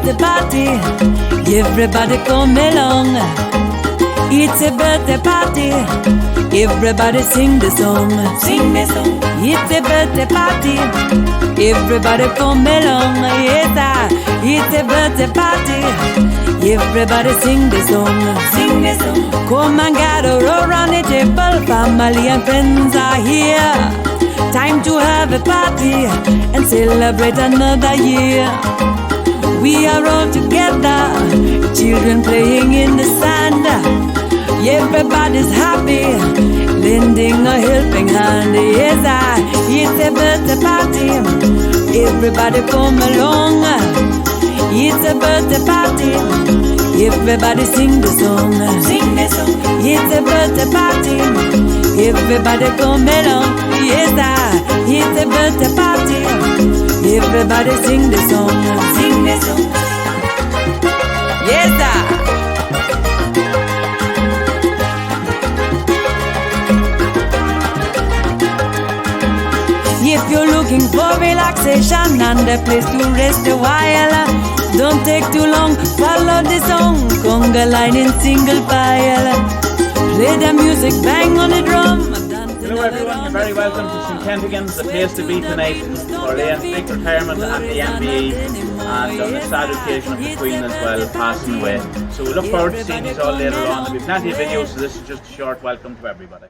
birthday party, everybody come along. It's a birthday party, everybody sing the song. Sing the song. It's a birthday party, everybody come along. Yes, it's a birthday party, everybody sing the song. Sing the song. Come and gather around the table, family and friends are here. Time to have a party and celebrate another year. We are all together, children playing in the sand. Everybody's happy, lending a helping hand. Yes, it's a birthday party, everybody come along. It's a birthday party, everybody sing the song. Sing the song. It's a birthday party, everybody come along. Yes, it's a birthday party, everybody sing the song. Sing the song. Yes, if you're looking for relaxation and a place to rest a while, don't take too long, follow the song, conga line in single file. Play the music, bang on the drum. Hello everyone, you're very welcome to St. Kentigans, the place to be tonight for Leon's big retirement at the MBE and on the sad occasion of the Queen as well, passing away. So we look forward to seeing you all later on. There'll be plenty of videos, so this is just a short welcome to everybody.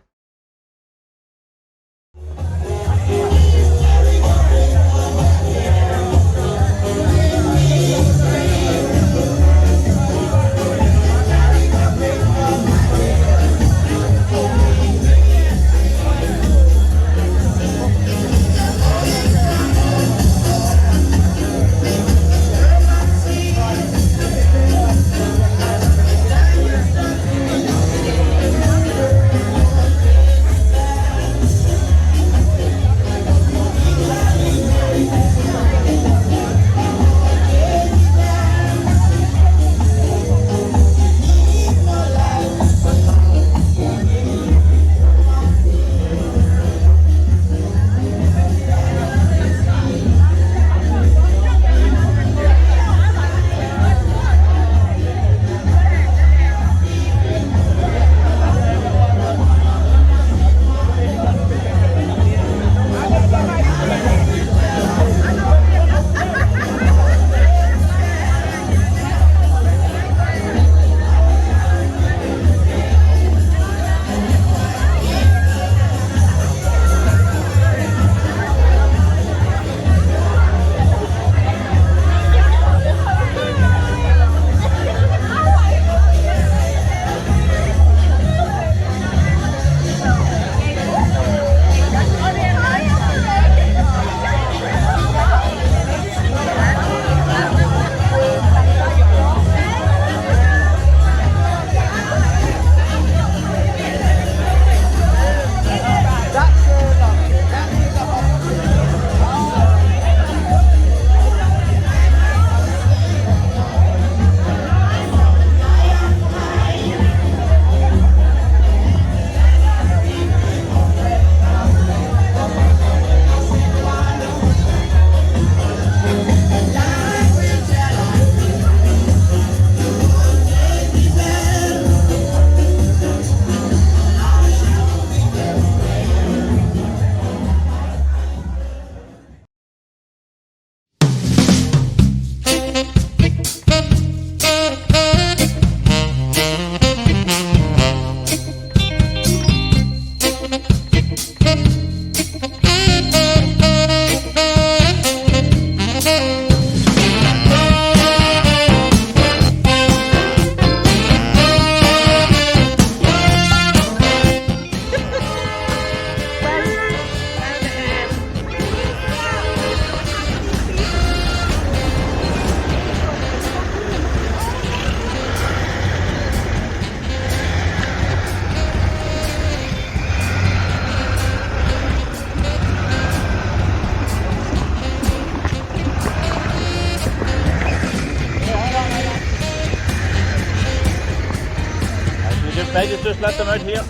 Maybe just let them out here.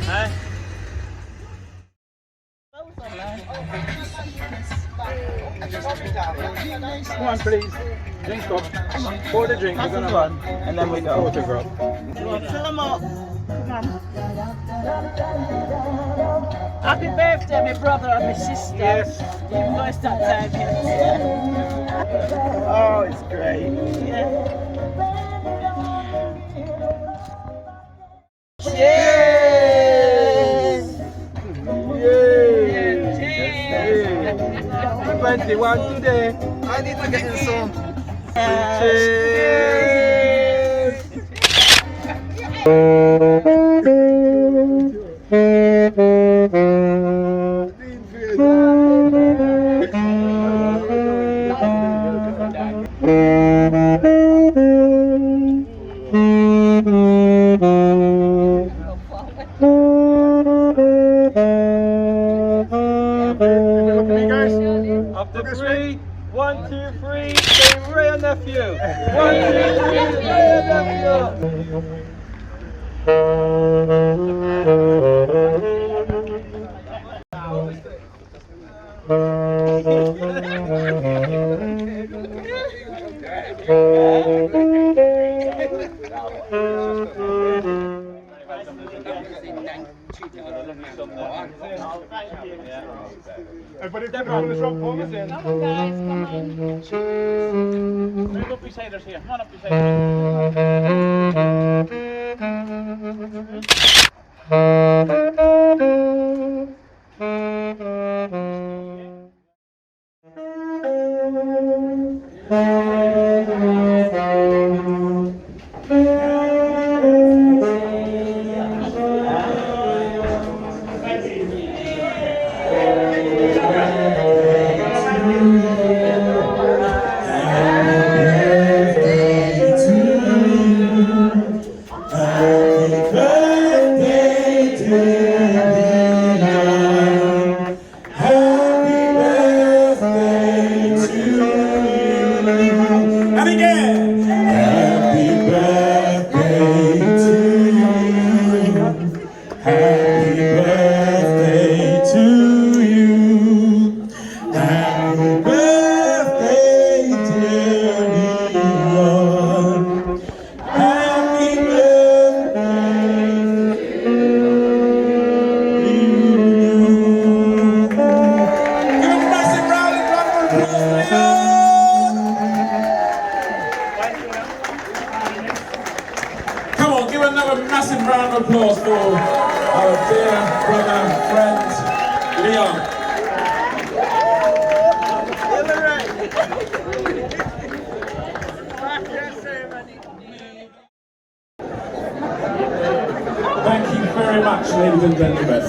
Hey? Come on, please. Drink up. Pour the drink. We're gonna run, and then we go. Photograph. Fill them up. Happy birthday, my brother and my sister. Yes. Even though it's that time yet. Oh, it's great. Yeah. Cheers! Yay! Cheers! 21 today. I need to get in some. Cheers! After 3, 1, 2, 3, say Ray and nephew. 1, 2, 3, Ray and nephew. Everybody come on, let's run forward then. Come on, guys, come on. Move up beside us here. Come on up beside Come on, give another massive round of applause for our dear brother, friend, Leon. Thank you very much, ladies and gentlemen.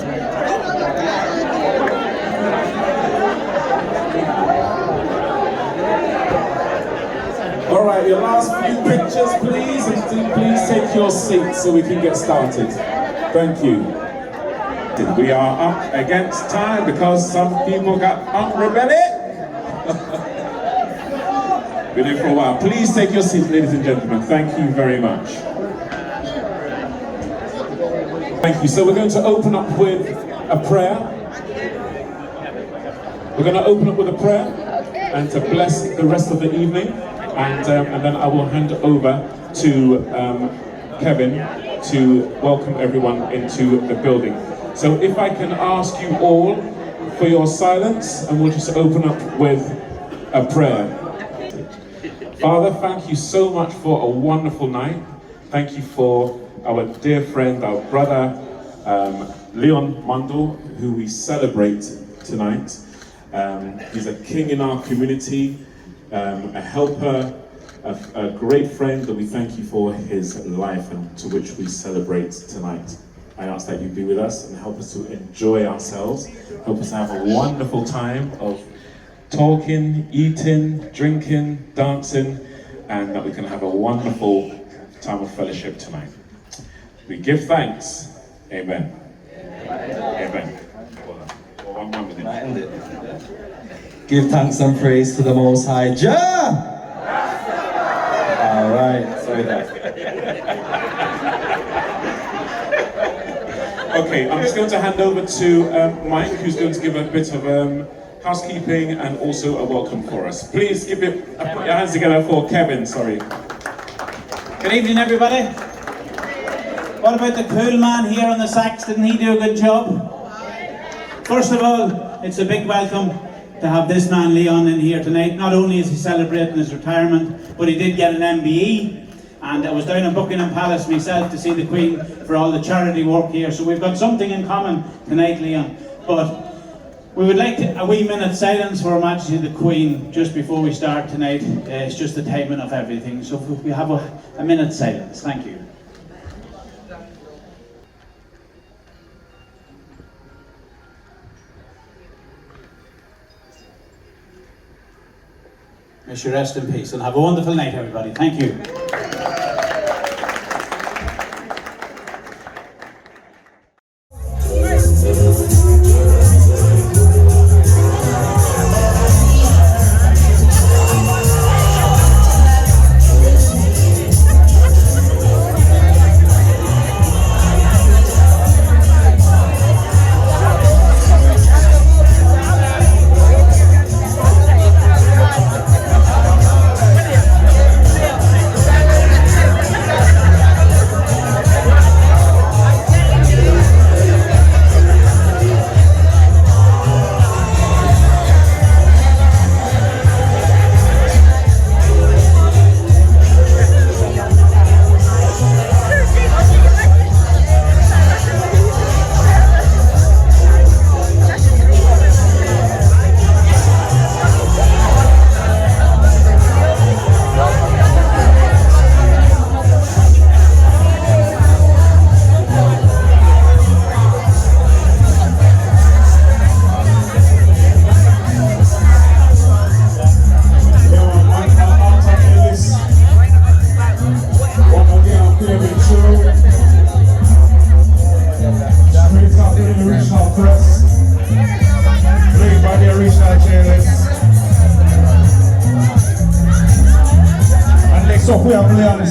All right, your last few pictures, please, and please take your seats so we can get started. Thank you. We are up against time because some people got unrebellion. Been here for a while. Please take your seats, ladies and gentlemen. Thank you very much. Thank you. So we're going to open up with a prayer. We're going to open up with a prayer and to bless the rest of the evening. And then I will hand over to Kevin to welcome everyone into the building. So if I can ask you all for your silence, and we'll just open up with a prayer. Father, thank you so much for a wonderful night. Thank you for our dear friend, our brother, Leon Mundell, who we celebrate tonight. He's a king in our community. A helper, a great friend, and we thank you for his life and to which we celebrate tonight. I ask that you be with us and help us to enjoy ourselves, help us to have a wonderful time of talking, eating, drinking, dancing, and that we can have a wonderful time of fellowship tonight. We give thanks. Amen. Amen. One minute. Give thanks and praise to the Most High Jah! Alright, sorry that. Okay, I'm just going to hand over to Mike, who's going to give a bit of housekeeping and also a welcome for us. Please put your hands together for Kevin, sorry. Good evening, everybody. What about the cool man here on the sax? Didn't he do a good job? First of all, it's a big welcome to have this man Leon in here tonight. Not only is he celebrating his retirement, but he did get an MBE. And I was down in Buckingham Palace myself to see the Queen for all the charity work here. So we've got something in common tonight, Leon. But we would like a wee minute silence for Her Majesty the Queen just before we start tonight. It's just the timing of everything. So if we have a minute silence. Thank you. May she rest in peace and have a wonderful night, everybody. Thank you.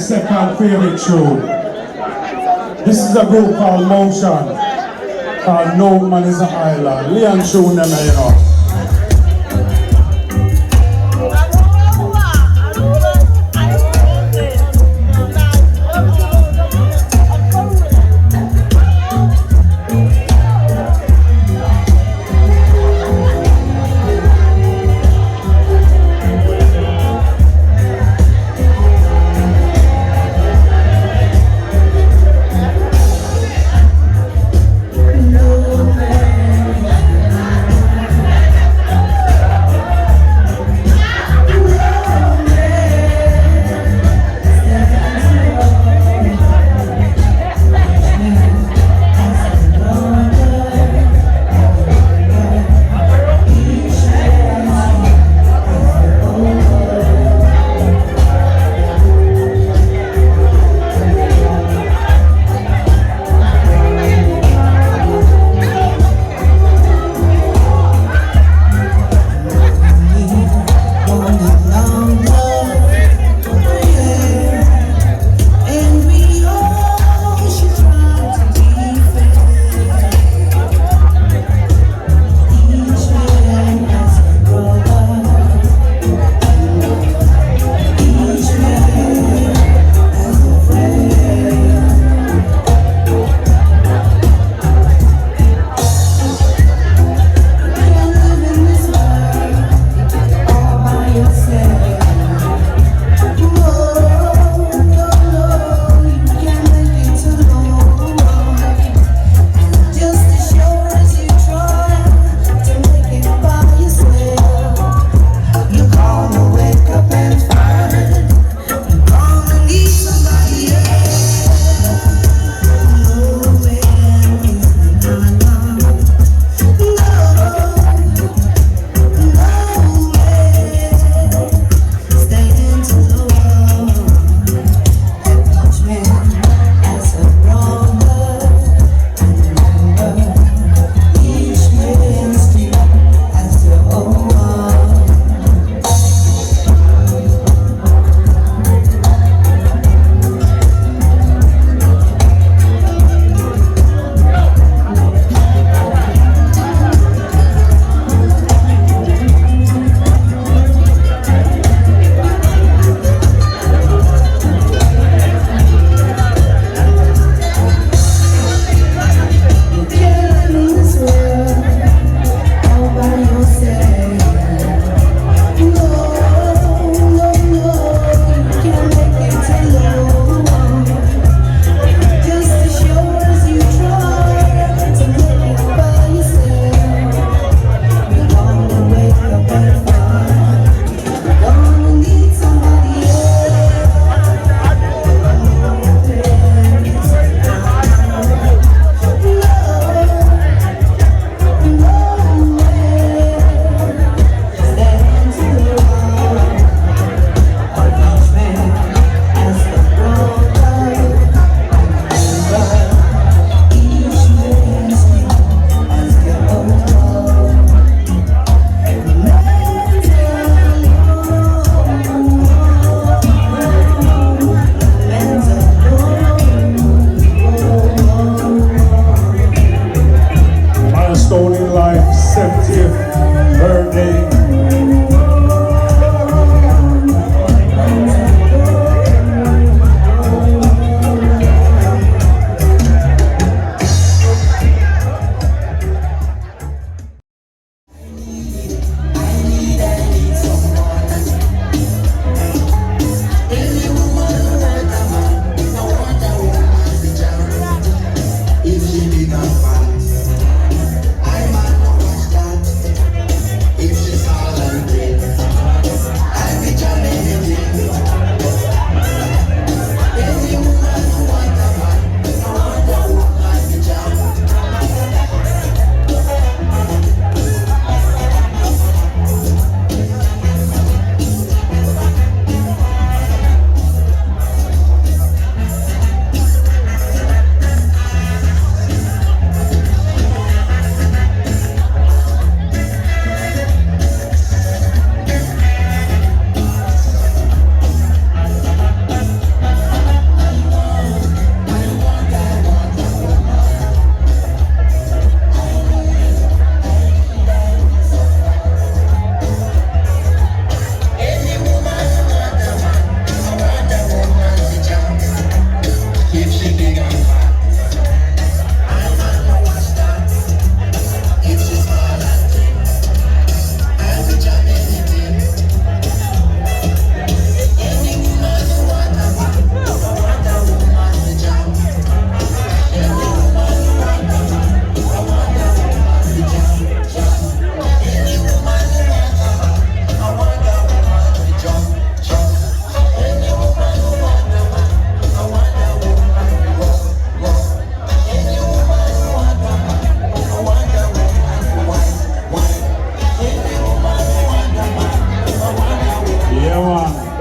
Second favorite tune. This is a group called Motion, called No Man is an Island. Leon tune them, you know.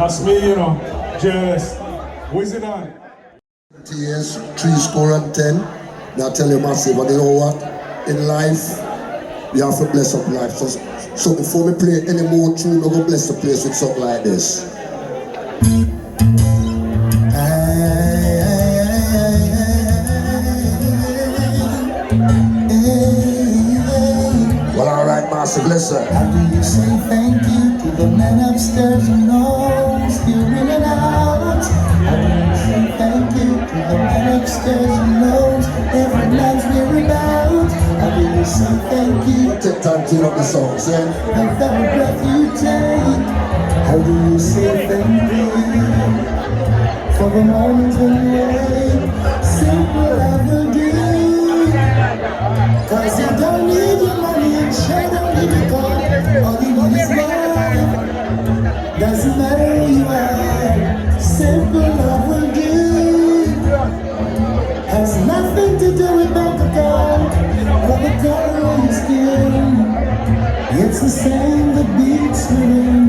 That's me, you know. Jealous. Wizard on. Years, 70. Now I tell you massive, and you know what? In life, we have to bless up life. So before we play any more tune, we're gonna bless the place with something like this. Well, alright, massive, listen. How do you say thank you to the man upstairs who knows you're in and out? How do you say thank you to the man upstairs who knows every man's whereabouts? How do you say thank you? Take time to tune up the songs, yeah? With every breath you take? How do you say thank you for the moments when you wake? Simple I will do. Cause you don't need your money and share don't need your car. All you need is love. Doesn't matter who you are. Simple love will do. Has nothing to do with bank account or the color of your skin. It's the same that beats within.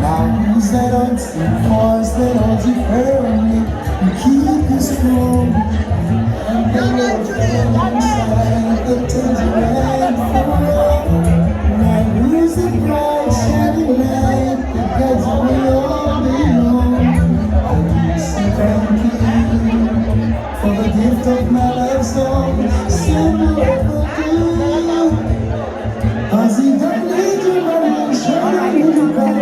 Now who's that unseen force that holds you firmly and keep you strong? And then you're inside that turns you right for wrong. Now who's the bright shining light that guides you all day long? I will say thank you for the gift of my love song. Simple will do. Cause he don't need your money and sure don't need your car.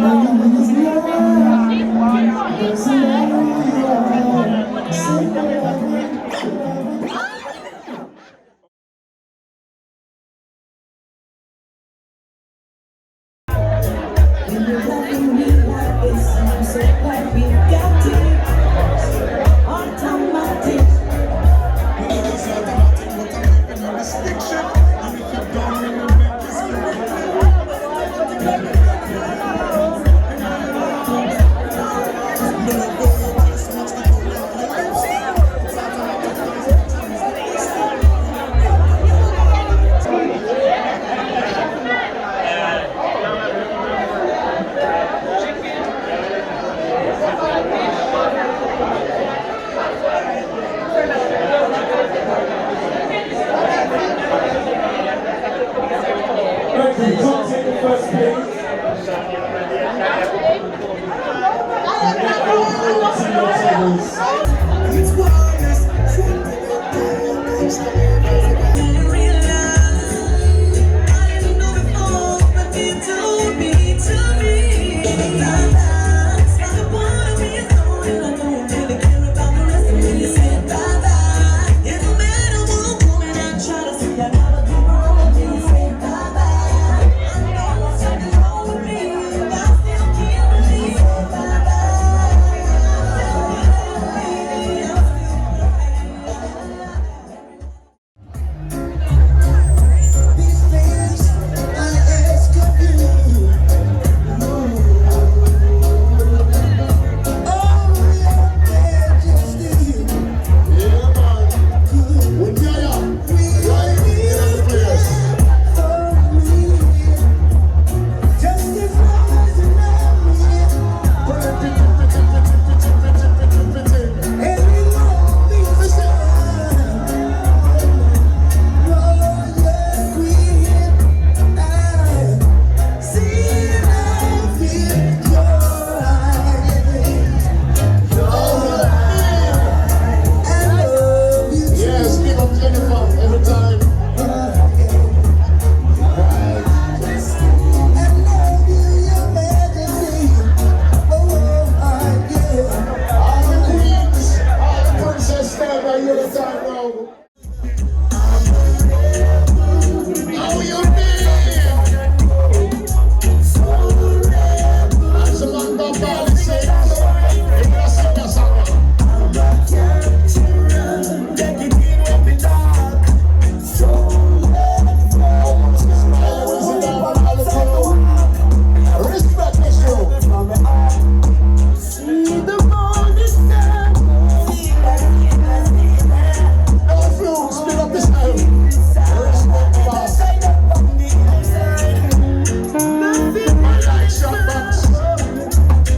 All you need is love. Doesn't matter who you are. Simple love will do. You're loving me like this, I'm so glad we got it. Automatic.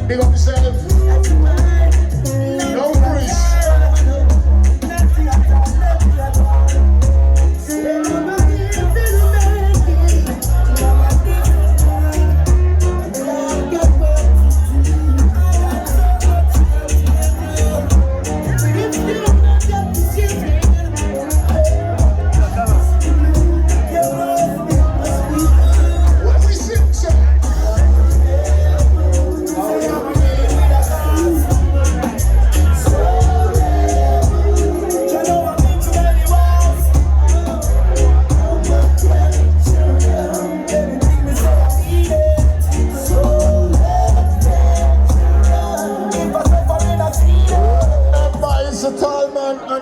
Big up yourself. No worries.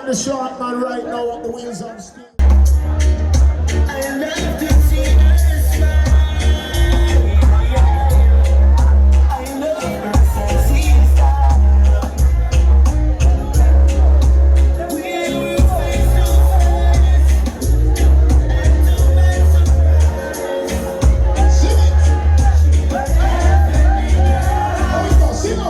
The short man right now on the wheels on steel. I love to see her smile. I love her sexy style. We will face to face, and to my surprise. Sing it! How we go? Sing it!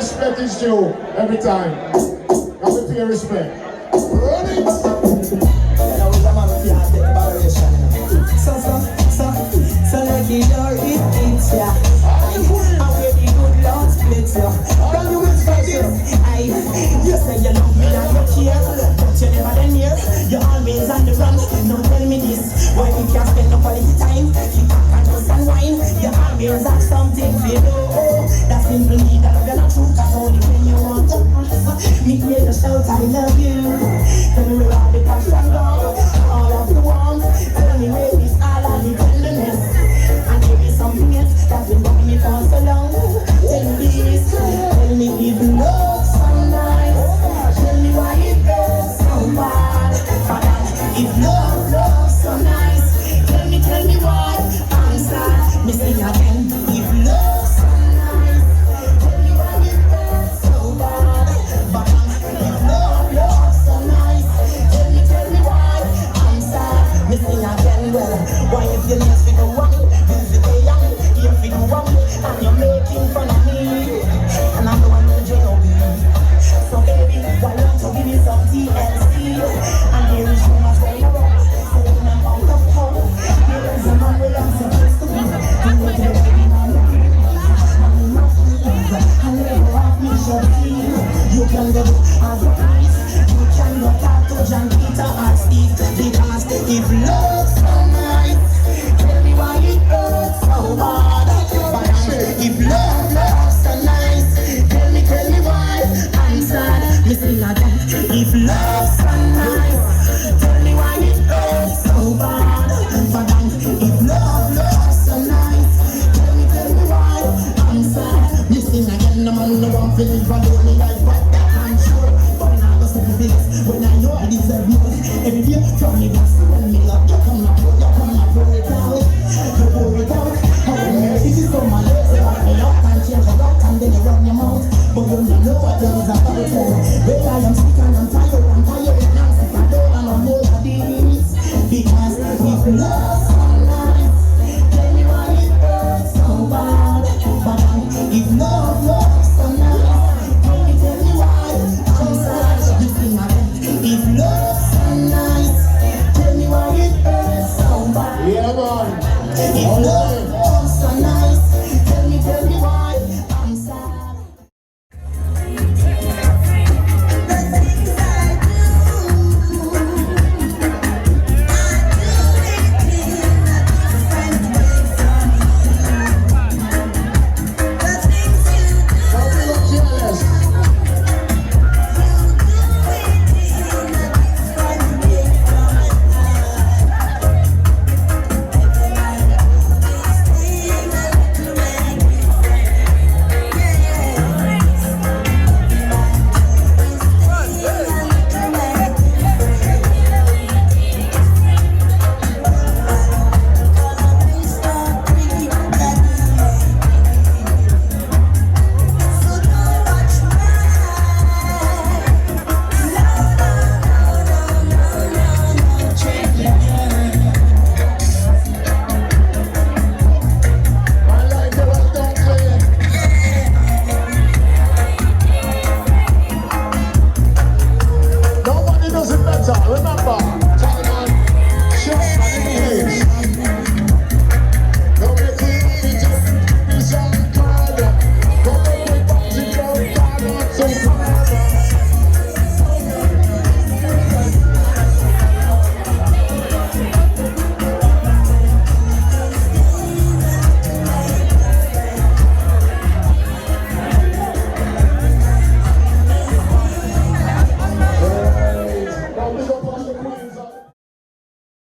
Respect is due every time. Now we pay respect. Run it! So let the door it hits ya. And where the good Lord splits ya. Don't you expect this? You say you love me and you care, but you never then hear. You're always on the run. Now tell me this, why we can't spend no quality time? You can't just unwind. You always have something to do. That simple need that you're not true. Cause only when you want to meet me, you shout I love you. Tell me where If love's so nice, tell me why it hurts so bad. If love's so nice, tell me why I'm sad. You sing again, the man no one feel it, but only life, but that I'm sure. But now I go to this, when I know I deserve more. Every day from me, that's when me love. You come and pour it out. You pour it out. This is so my lips, you want me up and change the rock and then you run your mouth. But you don't know what there is about it. Well, I am sick and I'm tired and I'm sick and I don't know what it is. Because if love's so nice, tell me why it hurts so bad. But if love's so nice, tell me why I'm sad. You sing again. If love's so nice, tell me why it hurts so bad. Yeah, man. If love's so nice, tell me why I'm sad.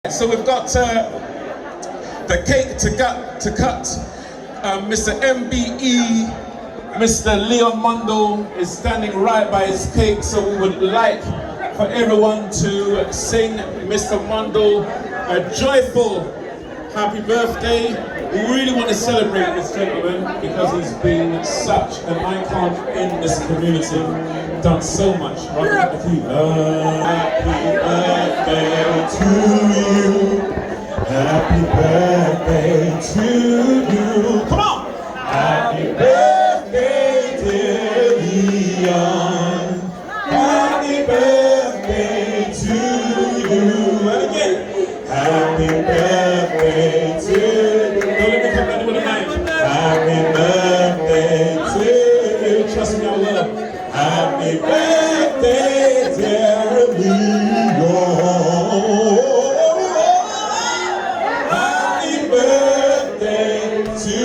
So we've got the cake to cut. Mr. MBE, Mr. Leon Mundell is standing right by his cake, so we would like for everyone to sing Mr. Mundell a joyful happy birthday. We really want to celebrate this gentleman because he's been such an icon in this community, done so much. Happy birthday to you. Happy birthday to you. Come on! Happy birthday, dear Leon. Happy birthday to you. And again, happy birthday to you. Don't let me come down with a mic. Happy birthday to you. Trust me, I will. Happy birthday, dear Leon. Happy birthday to you.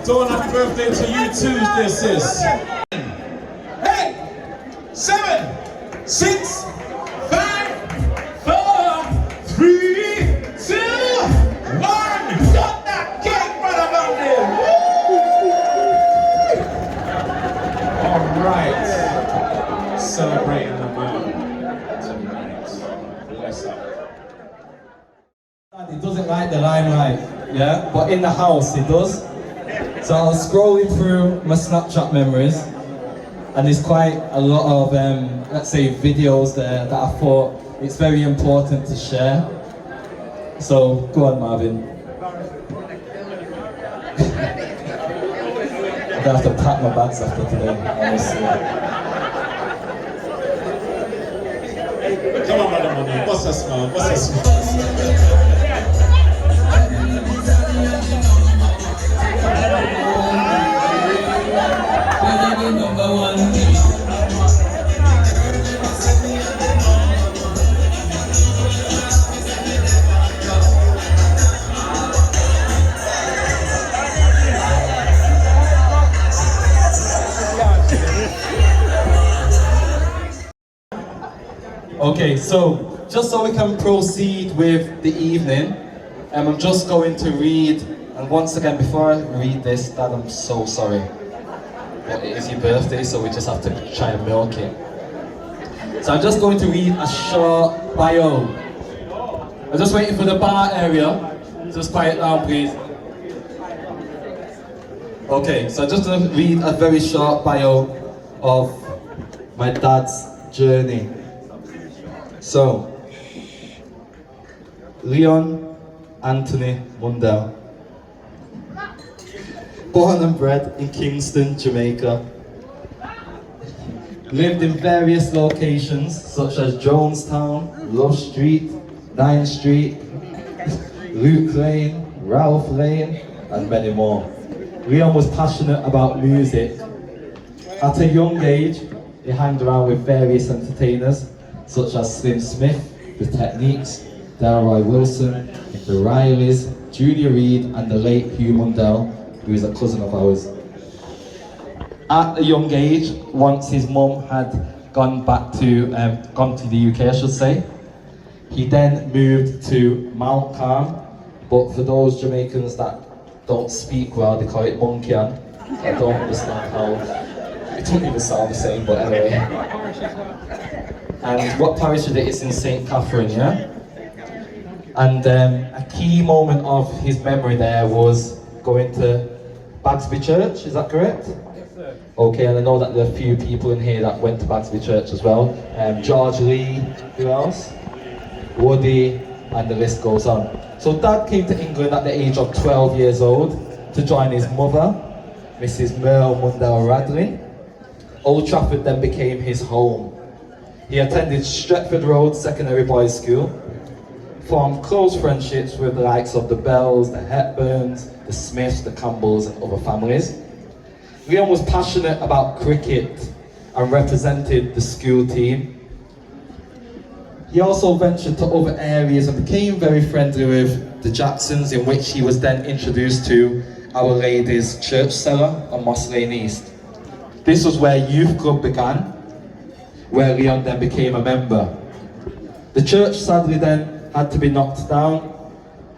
Dawn, happy birthday to you too, dear sis. 8, 7, 6, 5, 4, 3, 2, 1. Got that cake, brother Mundell. All right. Celebrating the moon tonight. Bless up. He doesn't like the limelight, yeah? But in the house, he does. So I was scrolling through my Snapchat memories, and there's quite a lot of, let's say, videos there that I thought it's very important to share. So, go on, Marvin. I'm gonna have to pack my bags after today, honestly. Come on, brother Mundell. What's that smell? What's that smell? Okay, so just so we can proceed with the evening, I'm just going to read, and once again, before I read this, Dad, I'm so sorry. But it is your birthday, so we just have to try and milk it. So I'm just going to read a short bio. I'm just waiting for the bar area. Just quiet down, please. Okay, so I'm just going to read a very short bio of my dad's journey. So, Leon Anthony Mundell, born and bred in Kingston, Jamaica, lived in various locations such as Jonestown, Love Street, 9th Street, Luke Lane, Ralph Lane, and many more. Leon was passionate about music. At a young age, he hanged around with various entertainers such as Slim Smith, The Techniques, Delroy Wilson, The Rileys, Junior Reid, and the late Hugh Mundell, who is a cousin of ours. At a young age, once his mum had gone to the UK, I should say, he then moved to Mount Calm, but for those Jamaicans that don't speak well, they call it Munkian. I don't understand how, it don't even sound the same, but anyway. And what parish is it? It's in St. Catherine, yeah? And a key moment of his memory there was going to Bagsby Church, is that correct? Yes, sir. Okay, and I know that there are a few people in here that went to Bagsby Church as well. George Lee, who else? Woody, and the list goes on. So Dad came to England at the age of 12 years old to join his mother, Mrs. Merle Mundell Radley. Old Trafford then became his home. He attended Stretford Road Secondary Boys School, formed close friendships with the likes of the Bells, the Hepburns, the Smiths, the Campbells, and other families. Leon was passionate about cricket and represented the school team. He also ventured to other areas and became very friendly with the Jacksons, in which he was then introduced to Our Lady's Church Cellar on Moss Lane East. This was where Youth Club began, where Leon then became a member. The church sadly then had to be knocked down,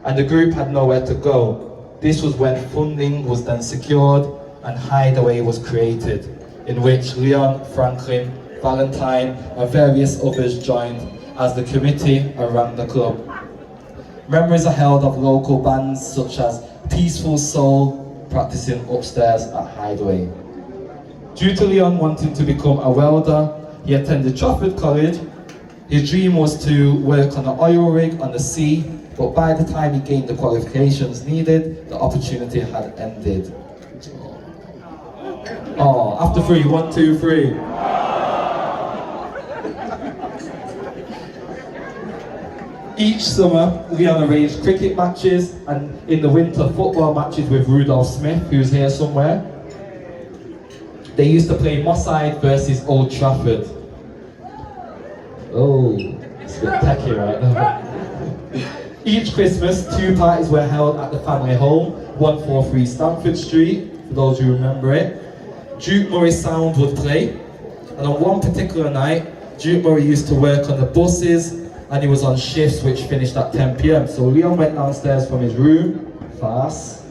and the group had nowhere to go. This was when funding was then secured and Hideaway was created, in which Leon, Franklin, Valentine, and various others joined as the committee around the club. Memories are held of local bands such as Peaceful Soul practicing upstairs at Hideaway. Due to Leon wanting to become a welder, he attended Trafford College. His dream was to work on an oil rig on the sea, but by the time he gained the qualifications needed, the opportunity had ended. Oh, after 3, 1, 2, 3. Each summer, Leon arranged cricket matches, and in the winter, football matches with Rudolph Smith, who's here somewhere. They used to play Moss Side versus Old Trafford. Oh, it's a bit techie right now. Each Christmas, 2 parties were held at the family home, 143 Stamford Street, those who remember it, Duke Murray Sound would play. And on one particular night, Duke Murray used to work on the buses and he was on shifts which finished at 10 p.m. So Leon went downstairs from his room, fast,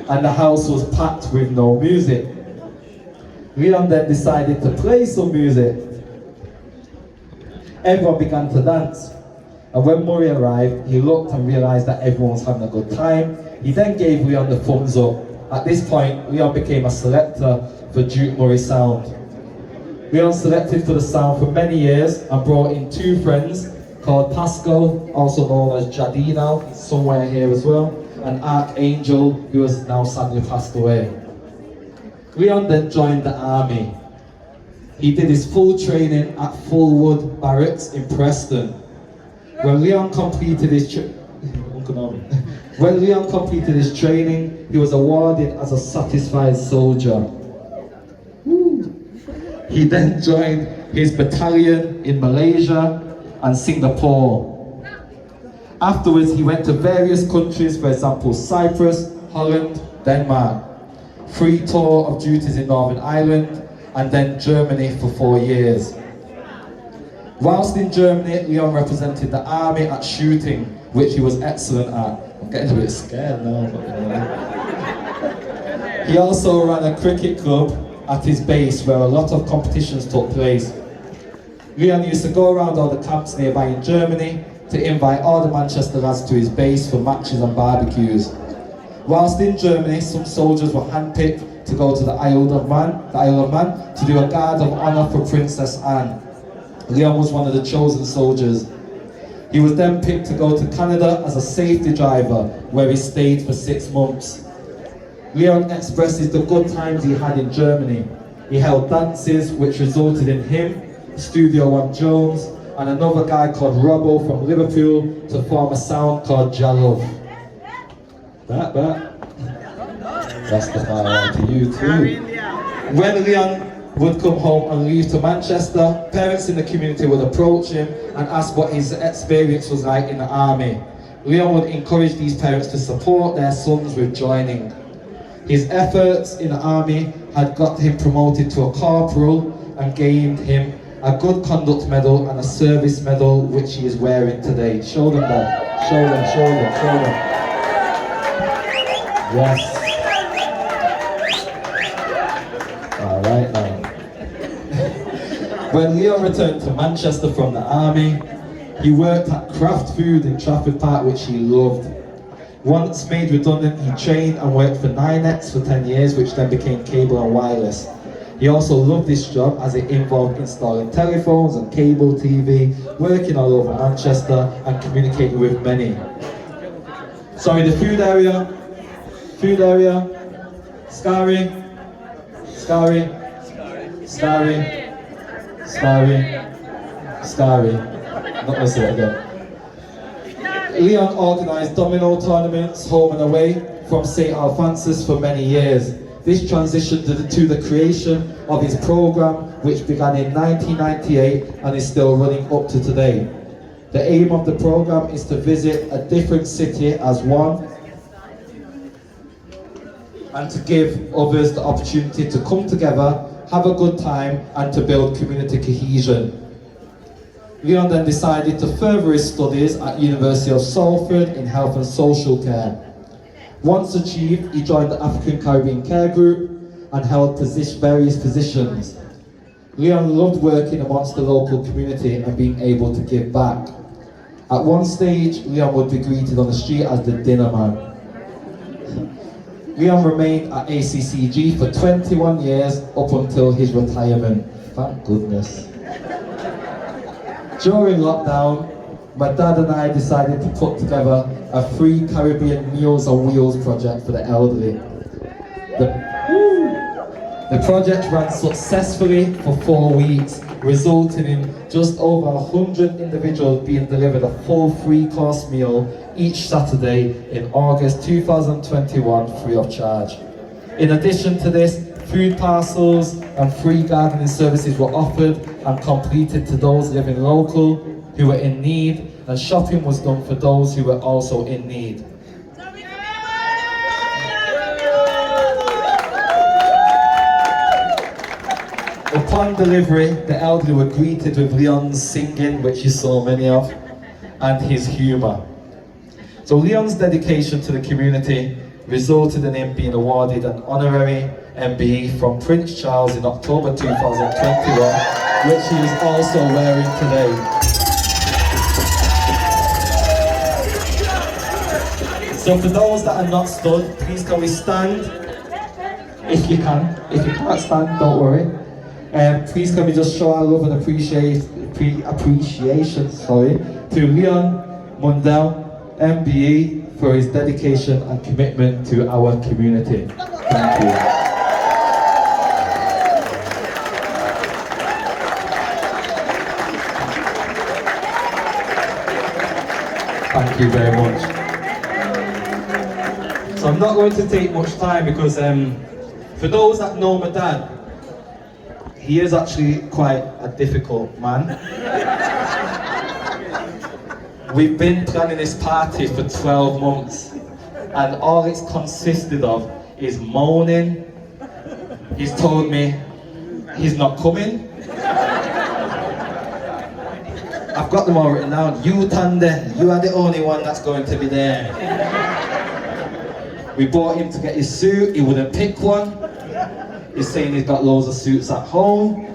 and the house was packed with no music. Leon then decided to play some music. Everyone began to dance. And when Murray arrived, he looked and realised that everyone was having a good time. He then gave Leon the thumbs up. At this point, Leon became a selector for Duke Murray Sound. Leon selected for the sound for many years and brought in two friends called Pascal, also known as Jadi now, somewhere here as well, and Archangel, who has now sadly passed away. Leon then joined the army. He did his full training at Fullwood Barracks in Preston. When Leon completed his training, he was awarded as a satisfied soldier. He then joined his battalion in Malaysia and Singapore. Afterwards, he went to various countries, for example, Cyprus, Holland, Denmark. 3 tour of duties in Northern Ireland, and then Germany for 4 years. Whilst in Germany, Leon represented the army at shooting, which he was excellent at. I'm getting a bit scared now. He also ran a cricket club at his base where a lot of competitions took place. Leon used to go around all the camps nearby in Germany to invite all the Manchester lads to his base for matches and barbecues. Whilst in Germany, some soldiers were handpicked to go to the Isle of Man to do a guard of honour for Princess Anne. Leon was one of the chosen soldiers. He was then picked to go to Canada as a safety driver, where he stayed for 6 months. Leon expresses the good times he had in Germany. He held dances which resulted in him, Studio One Jones, and another guy called Robbo from Liverpool to form a sound called Jalove. That's the fire to you too. When Leon would come home and leave to Manchester, parents in the community would approach him and ask what his experience was like in the army. Leon would encourage these parents to support their sons with joining. His efforts in the army had got him promoted to a corporal and gained him a Good Conduct Medal and a Service Medal, which he is wearing today. Show them that. Show them, show them, show them. Yes. Alright now. When Leon returned to Manchester from the army, he worked at Kraft Food in Trafford Park, which he loved. Once made redundant, he trained and worked for 9X for 10 years, which then became Cable and Wireless. He also loved this job as it involved installing telephones and cable TV, working all over Manchester and communicating with many. Sorry, the food area, Scary, not gonna say it again. Leon organised domino tournaments home and away from St. Alphonsus for many years. This transitioned to the creation of his programme, which began in 1998 and is still running up to today. The aim of the programme is to visit a different city as one and to give others the opportunity to come together, have a good time and to build community cohesion. Leon then decided to further his studies at University of Salford in health and social care. Once achieved, he joined the African Caribbean Care Group and held various positions. Leon loved working amongst the local community and being able to give back. At one stage, Leon would be greeted on the street as the dinner man. Leon remained at ACCG for 21 years up until his retirement. Thank goodness. During lockdown, my dad and I decided to put together a free Caribbean Meals on Wheels project for the elderly. The project ran successfully for 4 weeks, resulting in just over 100 individuals being delivered a full 3-course meal each Saturday in August 2021 free of charge. In addition to this, food parcels and free gardening services were offered and completed to those living local who were in need, and shopping was done for those who were also in need. Upon delivery, the elderly were greeted with Leon's singing, which you saw many of, and his humour. So Leon's dedication to the community resulted in him being awarded an honorary MBE from Prince Charles in October 2021, which he is also wearing today. So for those that are not stood, please can we stand? If you can. If you can't stand, don't worry. Please can we just show our love and appreciation to Leon Mundell, MBE, for his dedication and commitment to our community. Thank you. Thank you very much. So I'm not going to take much time because for those that know my dad, he is actually quite a difficult man. We've been planning this party for 12 months and all it's consisted of is moaning. He's told me he's not coming. I've got them all written down. You Tande, you are the only one that's going to be there. We bought him to get his suit, he wouldn't pick one. He's saying he's got loads of suits at home.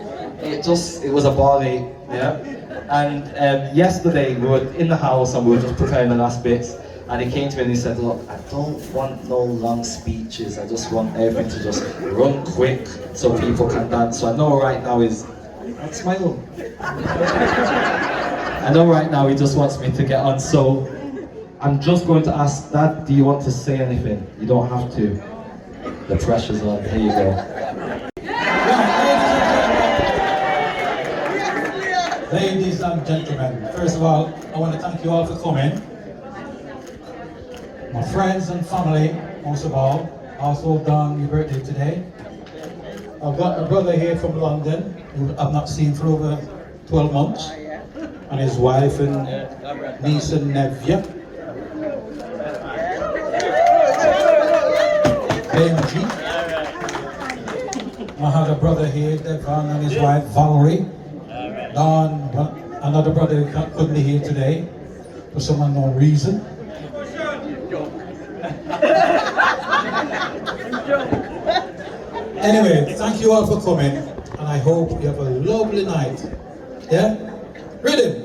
It was a ball ache, yeah? And yesterday we were in the house and we were just preparing the last bits, and he came to me and he said, look, I don't want no long speeches, I just want everything to just run quick so people can dance. So I know right now smile. I know right now he just wants me to get on, so I'm just going to ask, Dad, do you want to say anything? You don't have to. The pressure's on, here you go. Ladies and gentlemen, first of all, I want to thank you all for coming. My friends and family, most of all. Also, Don, your birthday today. I've got a brother here from London, who I've not seen for over 12 months. And his wife and niece and nephew. Benji. I have a brother here, Devon, and his wife, Valerie. Don, another brother who couldn't be here today for some unknown reason. Anyway, thank you all for coming, and I hope you have a lovely night. Yeah? Rhythm!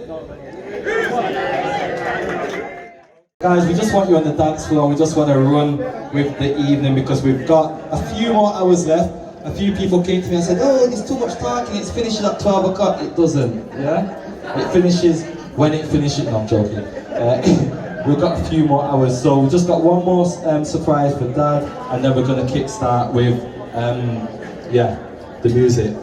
Guys, we just want you on the dance floor. We just want to run with the evening because we've got a few more hours left. A few people came to me and said, oh, it's too much talking, it's finishing at 12 o'clock. It doesn't, yeah? It finishes when it finishes. No, I'm joking. We've got a few more hours, so we've just got one more surprise for Dad, and then we're going to kickstart with, the music.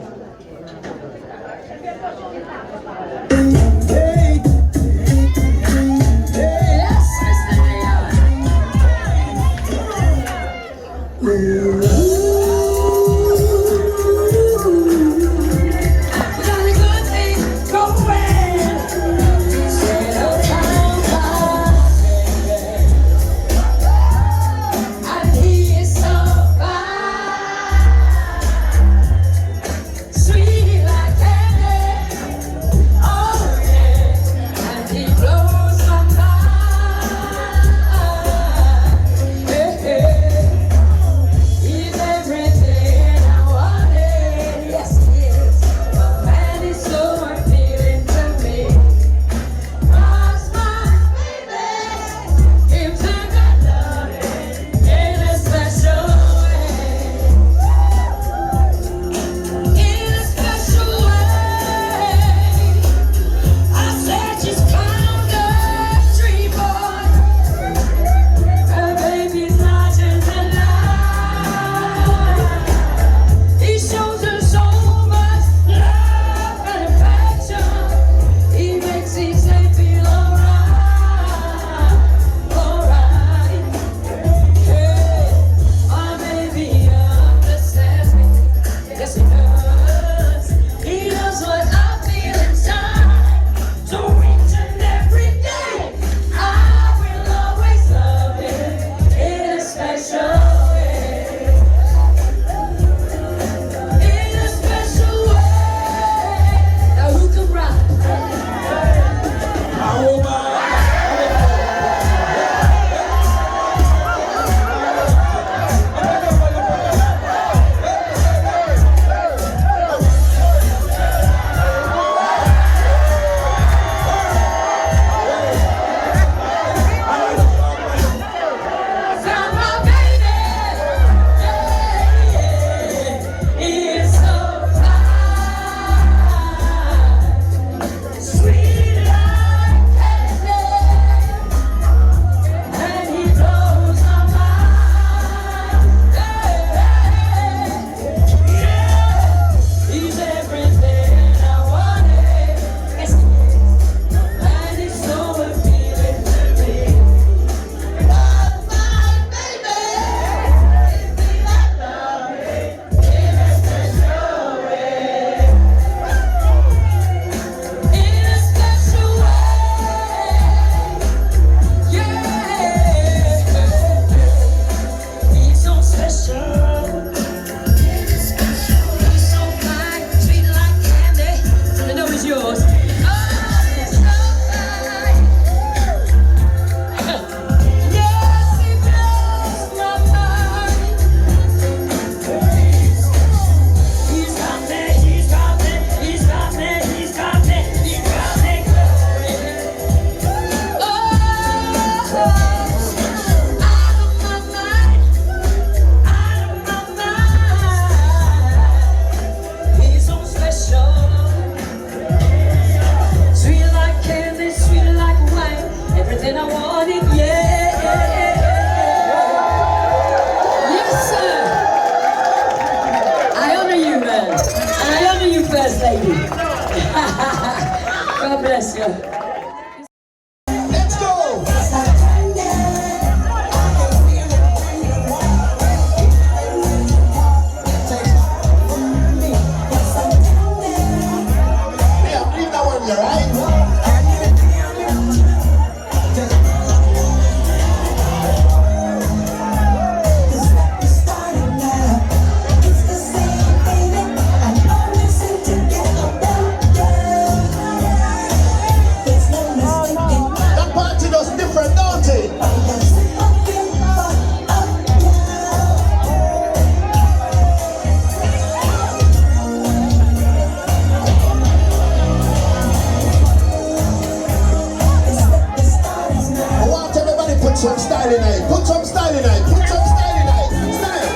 style in it. Put some style in it. Put some style in it. Style.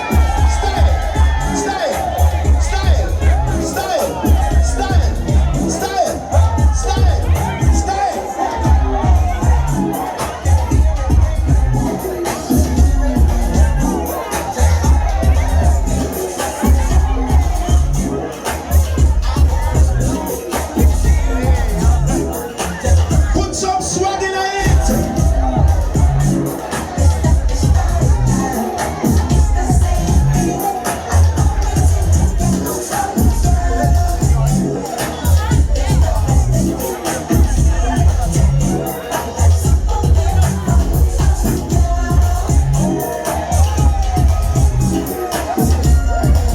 Style. Style. Style. Style. Style. Style. Style. Style. Put some swag in it.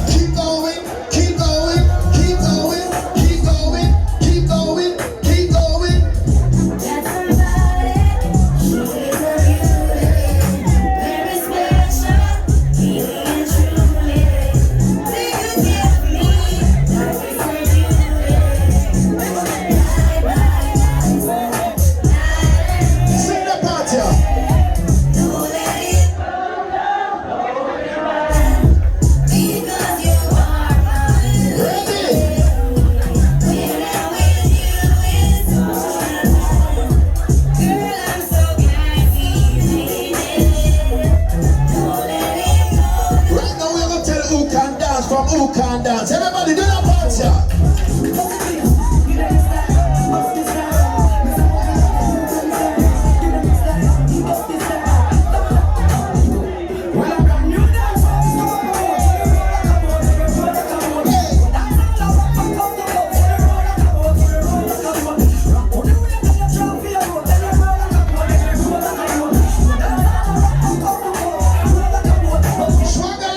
Keep going, keep going, keep going, keep going, keep going, keep going. That's somebody, she is a beauty, very special, really and truly. They could give me that is her beauty. Sing the part here. Don't let it go, because you are mine. Ready? When I'm with you, it's all right. Girl, I'm so glad he made it. Don't let it go. Right now we're gonna tell who can dance from who can dance. Everybody do that part here. Swagger!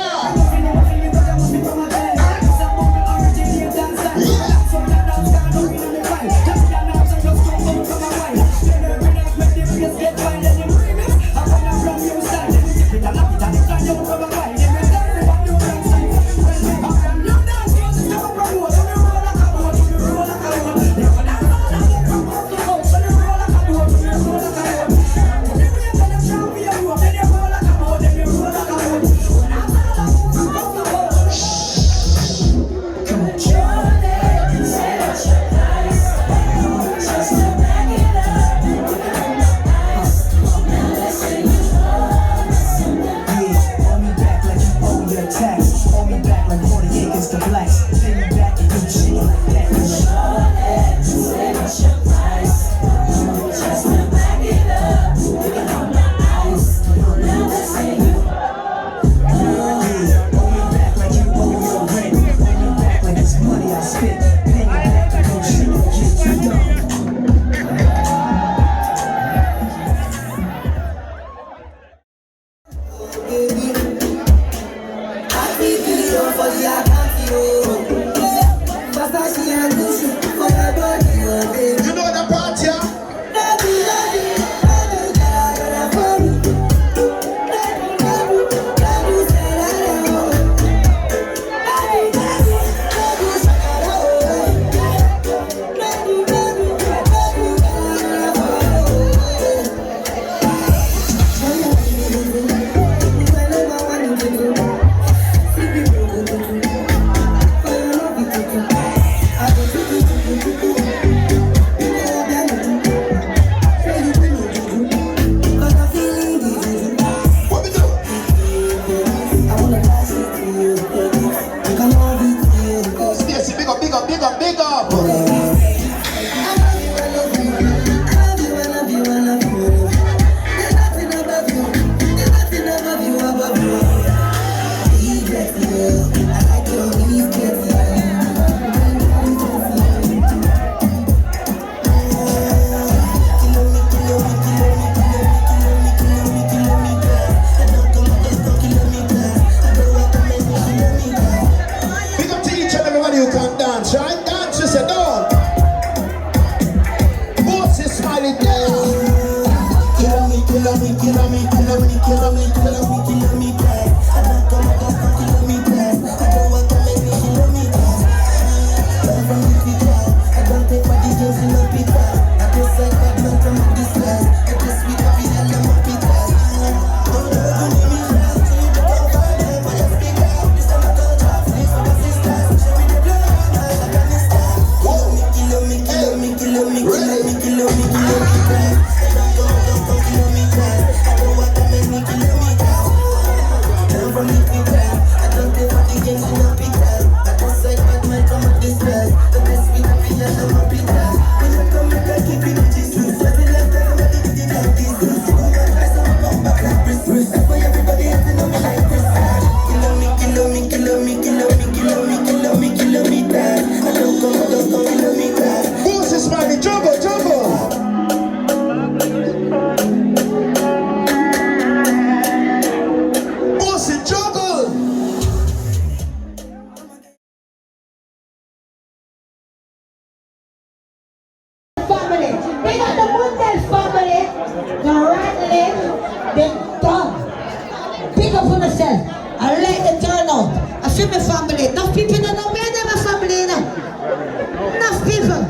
to my family. Enough people don't know me and my family. Enough people.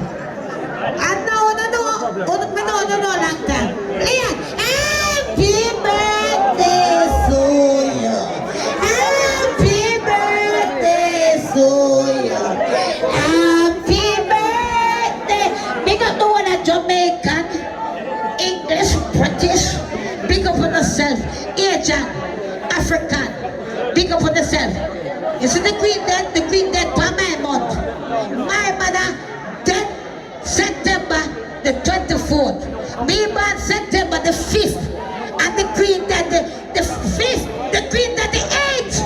And now, no, long time. Leon, happy birthday to you. Happy birthday to you. Happy birthday. Big up the one at Jamaican, English, British. Big up on yourself. Asian, African. Big up on yourself. You see the queen dead for my month. My mother dead September the 24th. Me born September the 5th. And the queen dead the 5th. The queen dead the 8th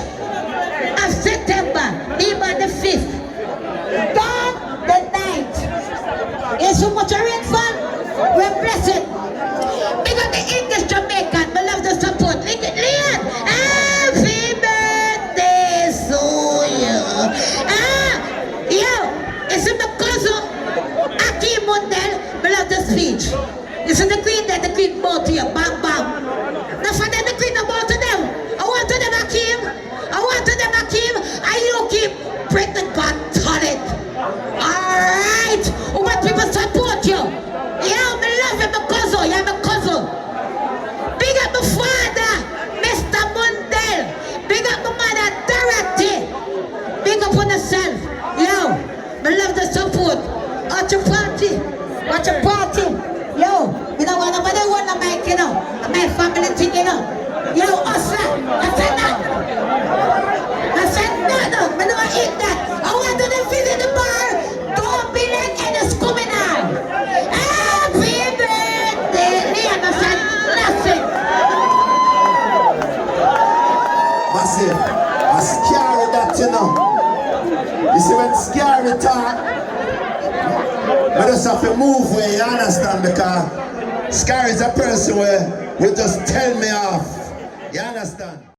of September. Me born the 5th. God the 9th. Is so much a rainfall? We're blessed. Big up the English Jamaican. We love the support. Leon, happy birthday to you. Yo, it's my cousin, Mundell. We love the speech. You see the queen there, the queen bow to you. Bam, bam. Now for them, the queen bow to them. I want to them, Akeem. I want to them, Akeem. And you keep Britain got talent. Alright. What people support you. Yeah, me love you, my cousin. You're my cousin. Big up my father, Mr. Mundell. Big up my mother, Dorothy. Big up on yourself. Yo, me love the support. Watch your party. Watch your party. Yo, you know what? Nobody want to make, you know. My family thing, you know. Yo, Osla. I said that. I said no. I don't eat that. I want to visit the bar. Don't be like Ennis coming out. Happy birthday. Leon, I said nothing. Massive. I'm scary that, you know. You see when scary talk, I just have to move where you understand, because scary is a person where will just tell me off. You understand?